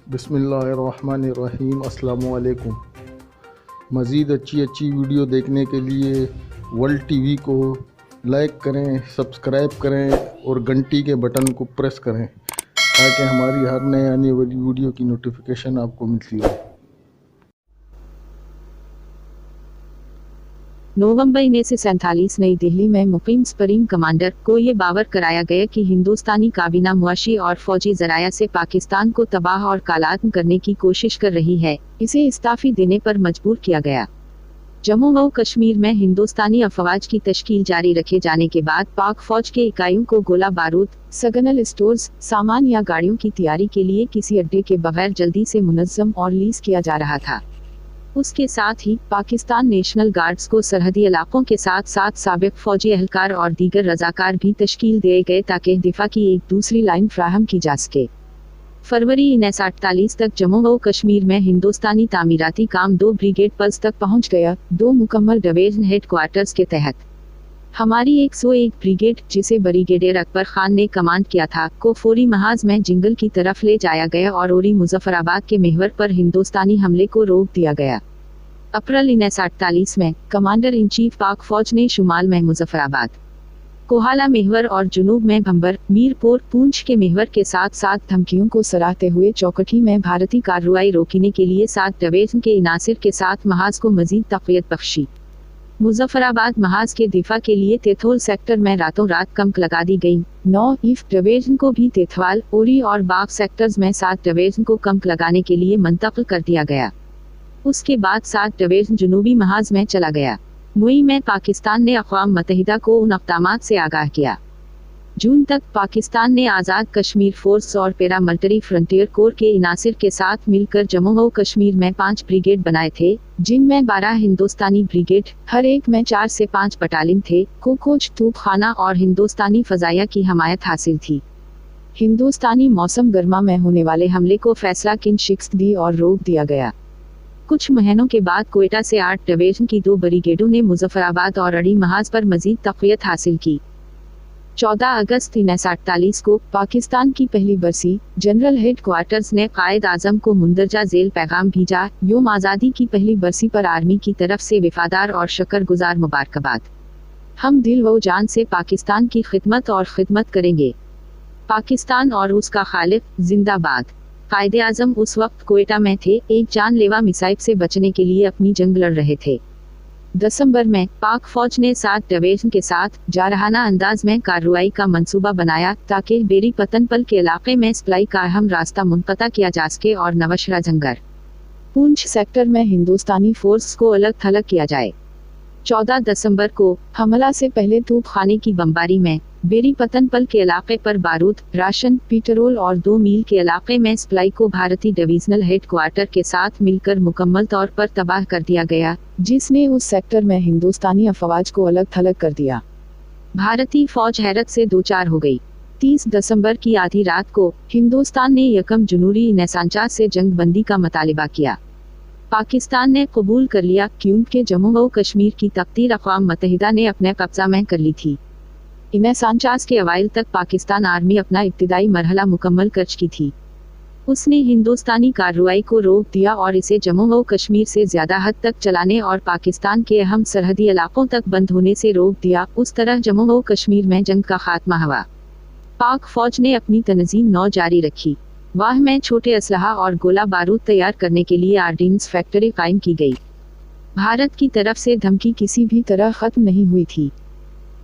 بسم اللہ الرحمن الرحیم۔ السلام علیکم۔ مزید اچھی ویڈیو دیکھنے کے لیے ورلڈ ٹی وی کو لائک کریں، سبسکرائب کریں اور گھنٹی کے بٹن کو پریس کریں تاکہ ہماری ہر نئے آنے والی ویڈیو کی نوٹیفیکیشن آپ کو ملتی رہے۔ نومبر 1947 نئی دہلی میں مقیم سپریم کمانڈر کو یہ باور کرایا گیا کہ ہندوستانی کابینہ معاشی اور فوجی ذرائع سے پاکستان کو تباہ اور کالعدم کرنے کی کوشش کر رہی ہے، اسے استعفی دینے پر مجبور کیا گیا۔ جموں و کشمیر میں ہندوستانی افواج کی تشکیل جاری رکھے جانے کے بعد پاک فوج کے اکائیوں کو گولہ بارود، سگنل اسٹورز، سامان یا گاڑیوں کی تیاری کے لیے کسی اڈے کے بغیر جلدی سے منظم اور لیز کیا جا رہا تھا۔ اس کے ساتھ ہی پاکستان نیشنل گارڈز کو سرحدی علاقوں کے ساتھ ساتھ سابق فوجی اہلکار اور دیگر رضاکار بھی تشکیل دیے گئے تاکہ دفاع کی ایک دوسری لائن فراہم کی جا سکے۔ فروری 1948 تک جموں و کشمیر میں ہندوستانی تعمیراتی کام 2 بریگیڈ پلس تک پہنچ گیا، 2 مکمل ڈویژن ہیڈ کوارٹرز کے تحت۔ ہماری 101 بریگیڈ، جسے بریگیڈیئر اکبر خان نے کمانڈ کیا تھا، کو فوری محاذ میں جنگل کی طرف لے جایا گیا اور اوری مظفر آباد کے محور پر ہندوستانی حملے کو روک دیا گیا۔ اپریل 1948 میں کمانڈر ان چیف پاک فوج نے شمال میں مظفر آباد، کوہالہ محور اور جنوب میں بھمبر، میرپور، پونچھ کے محور کے ساتھ ساتھ دھمکیوں کو سراہتے ہوئے چوکٹھی میں بھارتی کارروائی روکنے کے لیے 7 ڈویژن کے عناصر کے ساتھ محاذ کو مزید تقویت بخشی۔ مظفر آباد محاذ کے دفاع کے لیے تیتھول سیکٹر میں راتوں رات کمک لگا دی گئی۔ 9 ایف ڈویژن کو بھی تیتھوال، اوری اور باغ سیکٹرز میں 7 ڈویژن کو کمک لگانے کے لیے منتقل کر دیا گیا۔ اس کے بعد 7 ڈویژن جنوبی محاذ میں چلا گیا۔ مئی میں پاکستان نے اقوام متحدہ کو ان اقدامات سے آگاہ کیا۔ جون تک پاکستان نے آزاد کشمیر فورس اور پیرا ملٹری فرنٹیئر کور کے عناصر کے ساتھ مل کر جموں و کشمیر میں 5 بریگیڈ بنائے تھے، جن میں 12 ہندوستانی بریگیڈ، ہر ایک میں 4 سے 5 بٹالین تھے، کو کوچ توپ خانہ اور ہندوستانی فضائیہ کی حمایت حاصل تھی۔ ہندوستانی موسم گرما میں ہونے والے حملے کو فیصلہ کن شکست دی اور روک دیا گیا۔ کچھ مہینوں کے بعد کوئٹہ سے 8 ڈویژن کی 2 بریگیڈوں نے مظفر آباد اور اڑی محاذ پر مزید تقویت حاصل کی۔ 14 اگست 1948 کو پاکستان کی پہلی برسی جنرل ہیڈ کوارٹرز نے قائد اعظم کو مندرجہ ذیل پیغام بھیجا: یوم آزادی کی پہلی برسی پر آرمی کی طرف سے وفادار اور شکر گزار مبارکباد۔ ہم دل و جان سے پاکستان کی خدمت کریں گے۔ پاکستان اور اس کا خالق زندہ باد۔ قائد اعظم اس وقت کوئٹہ میں تھے، ایک جان لیوا مصائب سے بچنے کے لیے اپنی جنگ لڑ رہے تھے۔ دسمبر میں پاک فوج نے 7 ڈویژن کے ساتھ جارحانہ انداز میں کارروائی کا منصوبہ بنایا تاکہ بیری پتن پل کے علاقے میں سپلائی کا اہم راستہ منقطع کیا جا سکے اور نوشہرہ جنگر، پونچھ سیکٹر میں ہندوستانی فورس کو الگ تھلگ کیا جائے۔ 14 دسمبر کو حملہ سے پہلے توپ خانے کی بمباری میں بیری پتن پل کے علاقے پر بارود، راشن، پیٹرول اور 2 میل کے علاقے میں سپلائی کو بھارتی ڈویژنل ہیڈ کوارٹر کے ساتھ مل کر مکمل طور پر تباہ کر دیا گیا، جس نے اس سیکٹر میں ہندوستانی افواج کو الگ تھلگ کر دیا۔ بھارتی فوج حیرت سے دوچار ہو گئی۔ 30 دسمبر کی آدھی رات کو ہندوستان نے 1 جنوری 1949 سے جنگ بندی کا مطالبہ کیا۔ پاکستان نے قبول کر لیا کیونکہ جموں و کشمیر کی تقدیر اقوام متحدہ نے اپنے قبضہ میں کر لی تھی۔ 1949 کے اوائل تک پاکستان آرمی اپنا ابتدائی مرحلہ مکمل کر چکی تھی۔ اس نے ہندوستانی کارروائی کو روک دیا اور اسے جموں و کشمیر سے زیادہ حد تک چلانے اور پاکستان کے اہم سرحدی علاقوں تک بند ہونے سے روک دیا۔ اس طرح جموں و کشمیر میں جنگ کا خاتمہ ہوا۔ پاک فوج نے اپنی تنظیم نو جاری رکھی۔ واہ میں چھوٹے اسلحہ اور گولہ بارود تیار کرنے کے لیے آرڈیننس فیکٹری قائم کی گئی۔ بھارت کی طرف سے دھمکی کسی بھی طرح ختم نہیں ہوئی تھی۔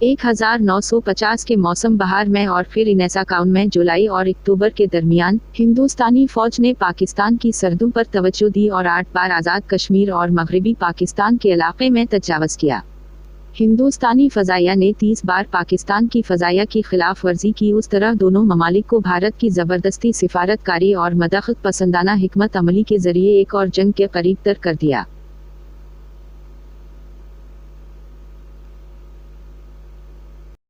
1950 کے موسم بہار میں اور پھر 1951 میں جولائی اور اکتوبر کے درمیان ہندوستانی فوج نے پاکستان کی سرحدوں پر توجہ دی اور 8 بار آزاد کشمیر اور مغربی پاکستان کے علاقے میں تجاوز کیا۔ ہندوستانی فضائیہ نے 30 بار پاکستان کی فضائیہ کی خلاف ورزی کی۔ اس طرح دونوں ممالک کو بھارت کی زبردستی سفارت کاری اور مداخلت پسندانہ حکمت عملی کے ذریعے ایک اور جنگ کے قریب تر کر دیا۔